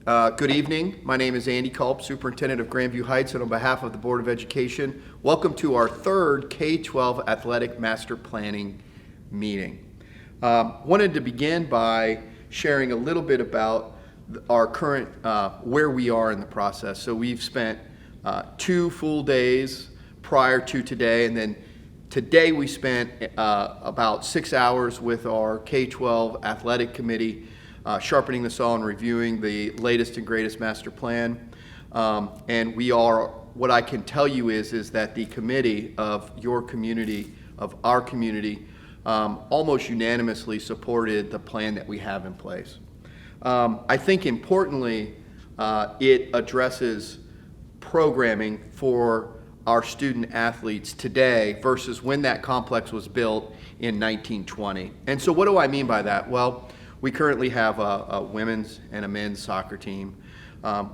Good evening. My name is Andy Culp, Superintendent of Grandview Heights, and on behalf of the Board of Education, welcome to our third K-12 Athletic Master Planning meeting. Wanted to begin by sharing a little bit about our current, where we are in the process. So we've spent 2 full days prior to today, and then today we spent about 6 hours with our K-12 Athletic Committee sharpening the saw and reviewing the latest and greatest master plan. And we are, what I can tell you is that the committee of your community, of our community, almost unanimously supported the plan that we have in place. I think importantly, it addresses programming for our student athletes today versus when that complex was built in 1920. And so what do I mean by that? Well, we currently have a women's and a men's soccer team.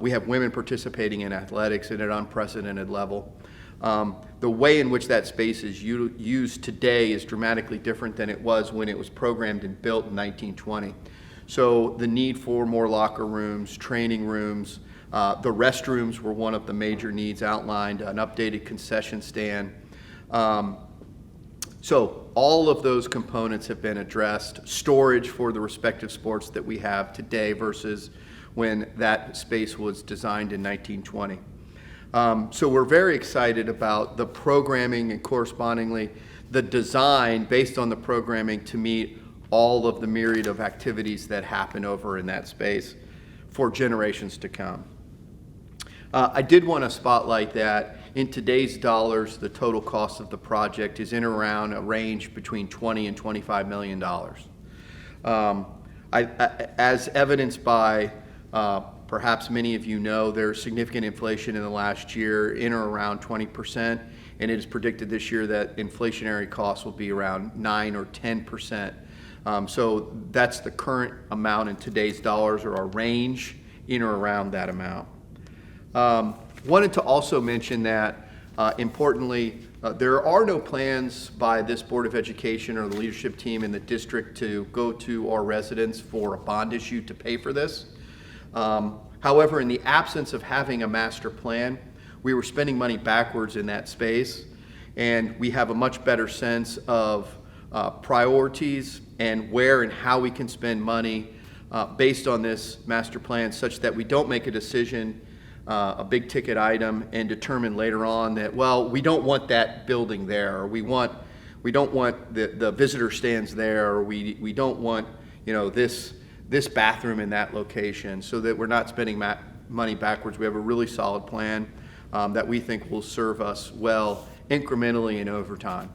We have women participating in athletics at an unprecedented level. The way in which that space is used today is dramatically different than it was when it was programmed and built in 1920. So the need for more locker rooms, training rooms, the restrooms were one of the major needs outlined, an updated concession stand. So all of those components have been addressed. Storage for the respective sports that we have today versus when that space was designed in 1920. So we're very excited about the programming and correspondingly the design based on the programming to meet all of the myriad of activities that happen over in that space for generations to come. I did want to spotlight that in today's dollars, the total cost of the project is in around a range between $20 and $25 million. As evidenced by perhaps many of you know, there's significant inflation in the last year in or around 20%, and it is predicted this year that inflationary costs will be around 9 or 10%. So that's the current amount in today's dollars, or a range in or around that amount. Wanted to also mention that, importantly, there are no plans by this Board of Education or the leadership team in the district to go to our residents for a bond issue to pay for this. However, in the absence of having a master plan, we were spending money backwards in that space, and we have a much better sense of priorities and where and how we can spend money based on this master plan, such that we don't make a decision, a big ticket item, and determine later on that, well, we don't want that building there, or we don't want the visitor stands there, or we don't want, this bathroom in that location, so that we're not spending money backwards. We have a really solid plan that we think will serve us well incrementally and over time.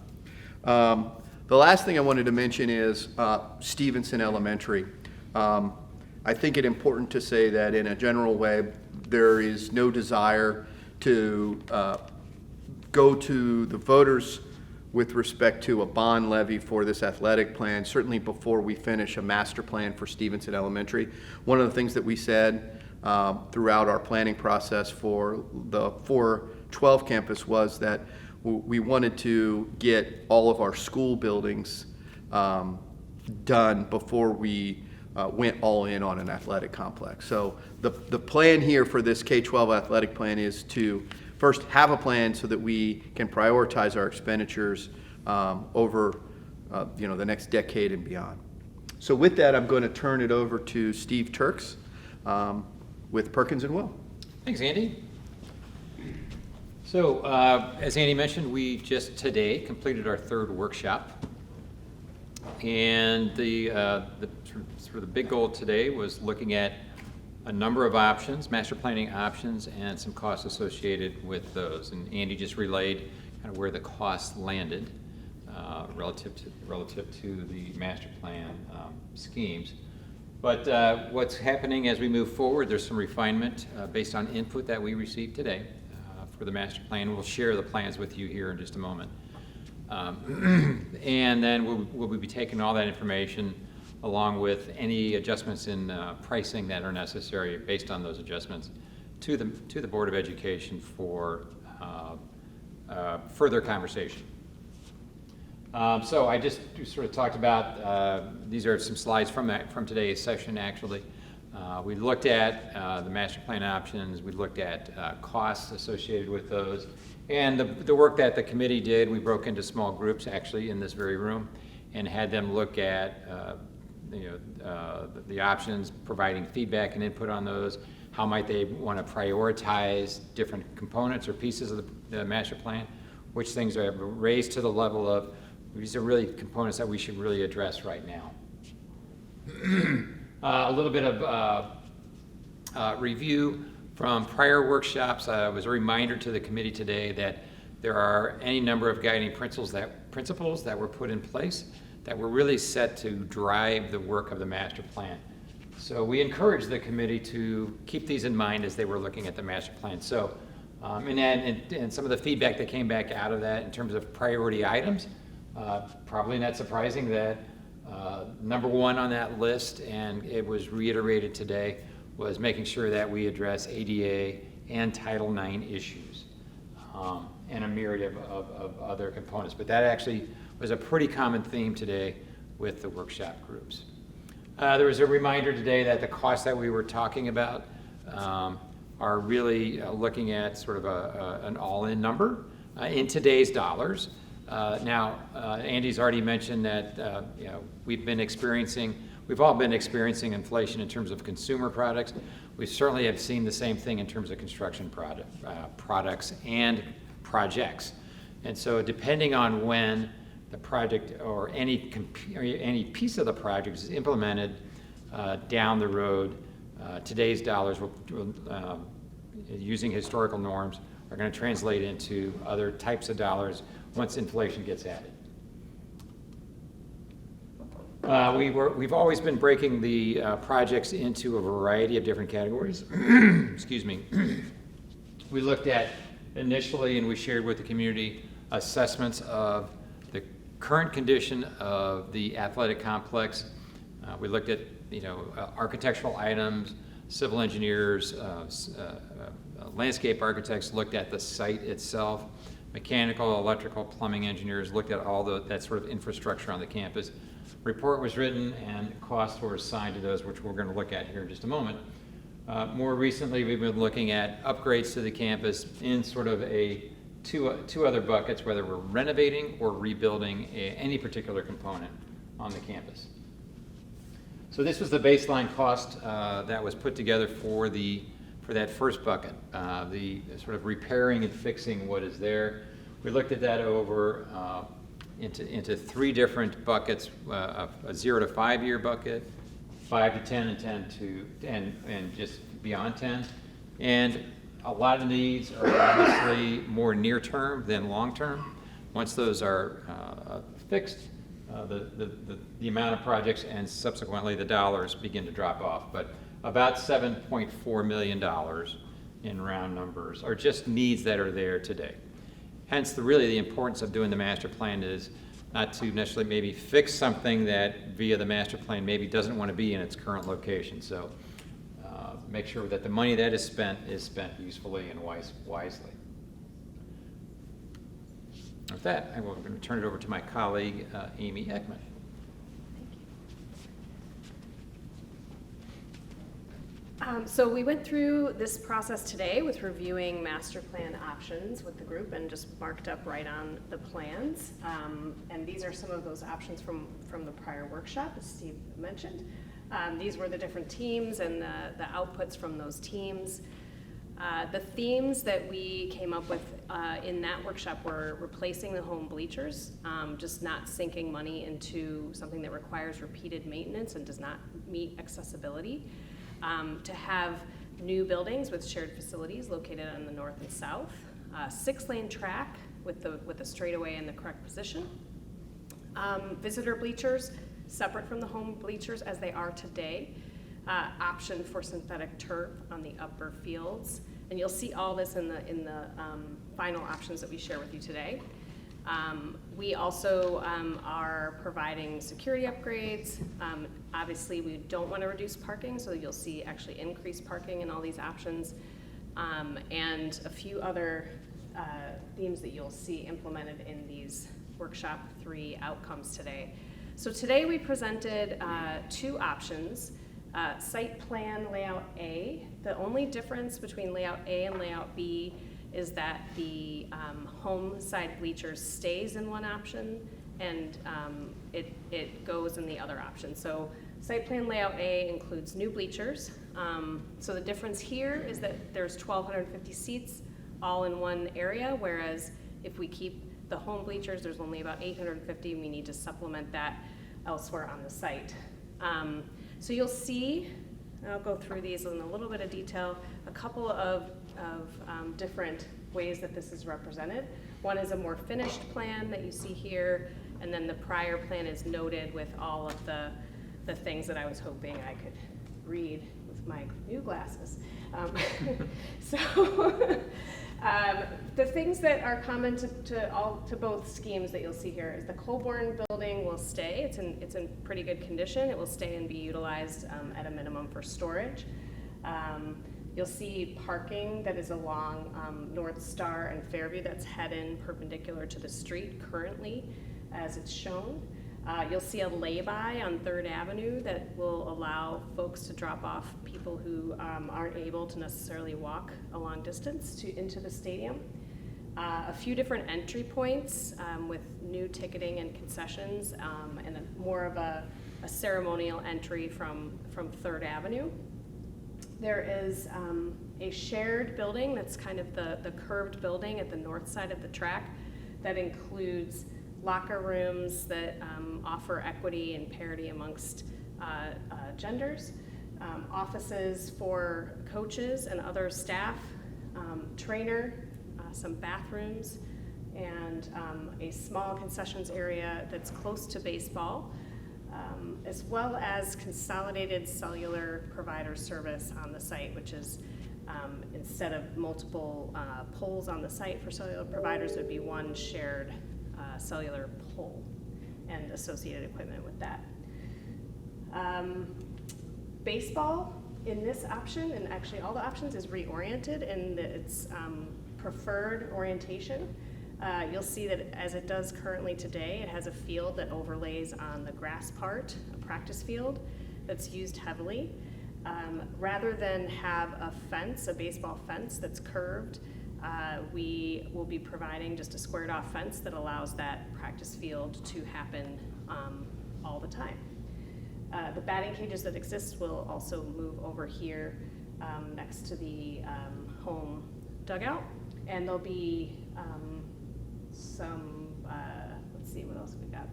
The last thing I wanted to mention is Stevenson Elementary. I think it's important to say that in a general way, there is no desire to go to the voters with respect to a bond levy for this athletic plan, certainly before we finish a master plan for Stevenson Elementary. One of the things that we said throughout our planning process for the 412 campus was that we wanted to get all of our school buildings done before we went all in on an athletic complex. So the plan here for this K-12 athletic plan is to first have a plan so that we can prioritize our expenditures over the next decade and beyond. So with that, I'm going to turn it over to Steve Turks with Perkins and Will. Thanks, Andy. So as Andy mentioned, we just today completed our third workshop. And the big goal today was looking at a number of options, master planning options, and some costs associated with those. And Andy just relayed kind of where the costs landed relative to the master plan schemes. But what's happening as we move forward, there's some refinement based on input that we received today for the master plan. We'll share the plans with you here in just a moment. And then we'll be taking all that information along with any adjustments in pricing that are necessary based on those adjustments to the Board of Education for further conversation. So I just sort of talked about, these are some slides from today's session actually. We looked at the master plan options, we looked at costs associated with those, and the work that the committee did, we broke into small groups actually in this very room and had them look at the options, providing feedback and input on those. How might they want to prioritize different components or pieces of the master plan? Which things are raised to the level of, these are really components that we should really address right now. A little bit of review from prior workshops. Was a reminder to the committee today that there are any number of guiding principles that were put in place that were really set to drive the work of the master plan. So we encourage the committee to keep these in mind as they were looking at the master plan. So, and some of the feedback that came back out of that in terms of priority items, probably not surprising that number one on that list, and it was reiterated today, was making sure that we address ADA and Title IX issues, and a myriad of other components. But that actually was a pretty common theme today with the workshop groups. There was a reminder today that the costs that we were talking about are really looking at sort of an all-in number in today's dollars. Now, Andy's already mentioned that we've all been experiencing inflation in terms of consumer products. We certainly have seen the same thing in terms of construction products and projects. And so depending on when the project or any piece of the project is implemented down the road, today's dollars, using historical norms, are going to translate into other types of dollars once inflation gets added. We've always been breaking the projects into a variety of different categories. Excuse me. We looked at initially, and we shared with the community, assessments of the current condition of the athletic complex. We looked at architectural items, civil engineers, landscape architects looked at the site itself, mechanical, electrical, plumbing engineers looked at all that sort of infrastructure on the campus. Report was written and costs were assigned to those, which we're going to look at here in just a moment. More recently, we've been looking at upgrades to the campus in sort of two other buckets, whether we're renovating or rebuilding any particular component on the campus. So this was the baseline cost that was put together for that first bucket, the sort of repairing and fixing what is there. We looked at that over into three different buckets: a 0 to 5 year bucket, 5 to 10, and 10 to and just beyond 10. And a lot of these are obviously more near term than long term. Once those are fixed, the amount of projects and subsequently the dollars begin to drop off. But about $7.4 million in round numbers are just needs that are there today. Hence, really the importance of doing the master plan is not to necessarily maybe fix something that via the master plan maybe doesn't want to be in its current location. So make sure that the money that is spent usefully and wisely. With that, I'm going to turn it over to my colleague, Amy Ekman. So we went through this process today with reviewing master plan options with the group and just marked up right on the plans. And these are some of those options from the prior workshop, as Steve mentioned. These were the different teams and the outputs from those teams. The themes that we came up with in that workshop were replacing the home bleachers, just not sinking money into something that requires repeated maintenance and does not meet accessibility. To have new buildings with shared facilities located on the north and south, 6-lane track with the straightaway in the correct position, visitor bleachers separate from the home bleachers as they are today, option for synthetic turf on the upper fields, and you'll see all this in the final options that we share with you today. We also are providing security upgrades. Obviously, we don't want to reduce parking, so you'll see actually increased parking in all these options, and a few other themes that you'll see implemented in these workshop 3 outcomes today. So today we presented 2 options. Site plan layout A, the only difference between layout A and layout B is that the home side bleachers stays in one option and it goes in the other option. So site plan layout A includes new bleachers. So the difference here is that there's 1,250 seats all in one area, whereas if we keep the home bleachers, there's only about 850, and we need to supplement that elsewhere on the site. So you'll see, and I'll go through these in a little bit of detail, a couple of different ways that this is represented. One is a more finished plan that you see here, and then the prior plan is noted with all of the things that I was hoping I could read with my new glasses. The things that are common to both schemes that you'll see here is the Colborne building will stay. It's in pretty good condition. It will stay and be utilized at a minimum for storage. You'll see parking that is along North Star and Fairview that's head-in perpendicular to the street currently as it's shown. You'll see a lay-by on 3rd Avenue that will allow folks to drop off people who aren't able to necessarily walk a long distance into the stadium. A few different entry points with new ticketing and concessions and more of a ceremonial entry from 3rd Avenue. There is a shared building that's kind of the curved building at the north side of the track that includes locker rooms that offer equity and parity amongst genders, offices for coaches and other staff, trainer, some bathrooms, and a small concessions area that's close to baseball, as well as consolidated cellular provider service on the site, which is instead of multiple poles on the site for cellular providers, it would be one shared cellular pole and associated equipment with that. Baseball in this option, and actually all the options, is reoriented in its preferred orientation. You'll see that as it does currently today, it has a field that overlays on the grass part, a practice field that's used heavily. Rather than have a fence, a baseball fence that's curved, we will be providing just a squared off fence that allows that practice field to happen all the time. The batting cages that exist will also move over here next to the home dugout, and there'll be some, let's see, what else we got?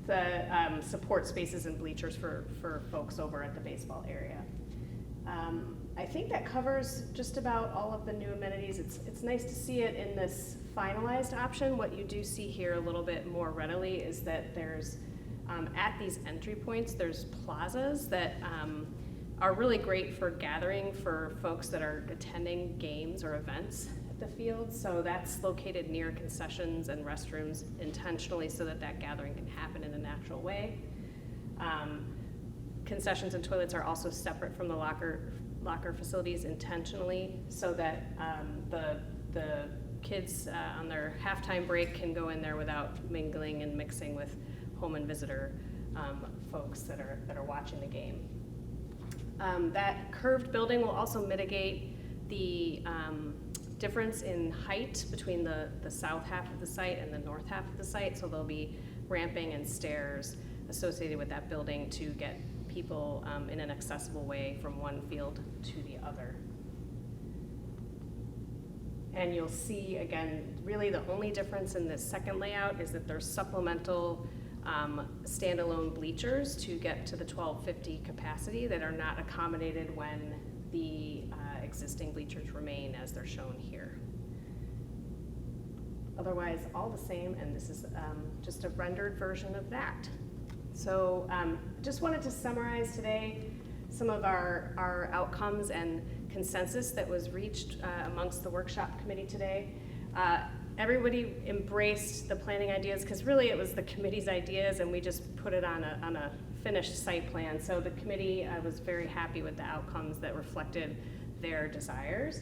The support spaces and bleachers for folks over at the baseball area. I think that covers just about all of the new amenities. It's nice to see it in this finalized option. What you do see here a little bit more readily is that there's, at these entry points, there's plazas that are really great for gathering for folks that are attending games or events at the field. So that's located near concessions and restrooms intentionally so that that gathering can happen in a natural way. Concessions and toilets are also separate from the locker facilities intentionally so that the kids on their halftime break can go in there without mingling and mixing with home and visitor folks that are watching the game. That curved building will also mitigate the difference in height between the south half of the site and the north half of the site, so there'll be ramping and stairs associated with that building to get people in an accessible way from one field to the other. And you'll see, again, really the only difference in this second layout is that there's supplemental standalone bleachers to get to the 1,250 capacity that are not accommodated when the existing bleachers remain as they're shown here. Otherwise, all the same, and this is just a rendered version of that. So just wanted to summarize today some of our outcomes and consensus that was reached amongst the workshop committee today. Everybody embraced the planning ideas because really it was the committee's ideas and we just put it on a finished site plan. So the committee was very happy with the outcomes that reflected their desires.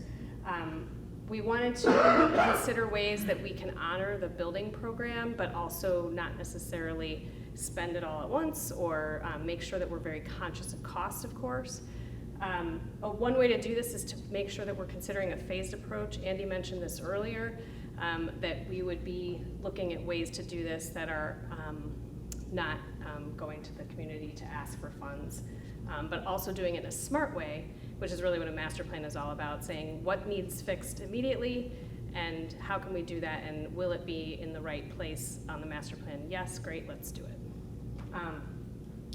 We wanted to consider ways that we can honor the building program, but also not necessarily spend it all at once or make sure that we're very conscious of cost, of course. One way to do this is to make sure that we're considering a phased approach. Andy mentioned this earlier, that we would be looking at ways to do this that are not going to the community to ask for funds, but also doing it in a smart way, which is really what a master plan is all about, saying what needs fixed immediately and how can we do that, and will it be in the right place on the master plan? Yes, great, let's do it.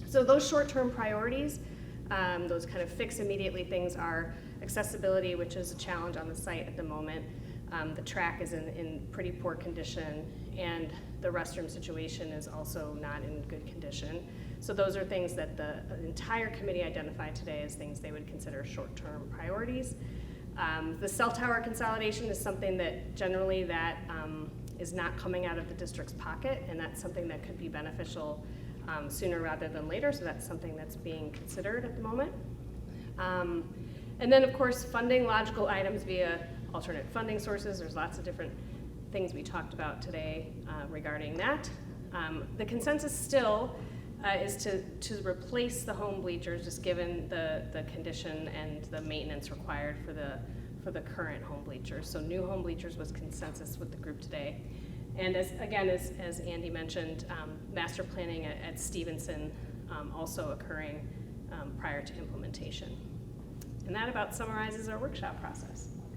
So those short-term priorities, those kind of fix immediately things are accessibility, which is a challenge on the site at the moment. The track is in pretty poor condition, and the restroom situation is also not in good condition. So those are things that the entire committee identified today as things they would consider short-term priorities. The cell tower consolidation is something that generally that is not coming out of the district's pocket, and that's something that could be beneficial sooner rather than later, so that's something that's being considered at the moment. And then, of course, funding logical items via alternate funding sources. There's lots of different things we talked about today regarding that. The consensus still is to replace the home bleachers, just given the condition and the maintenance required for the current home bleachers. So new home bleachers was consensus with the group today. And as Andy mentioned, master planning at Stevenson also occurring prior to implementation. And that about summarizes our workshop process.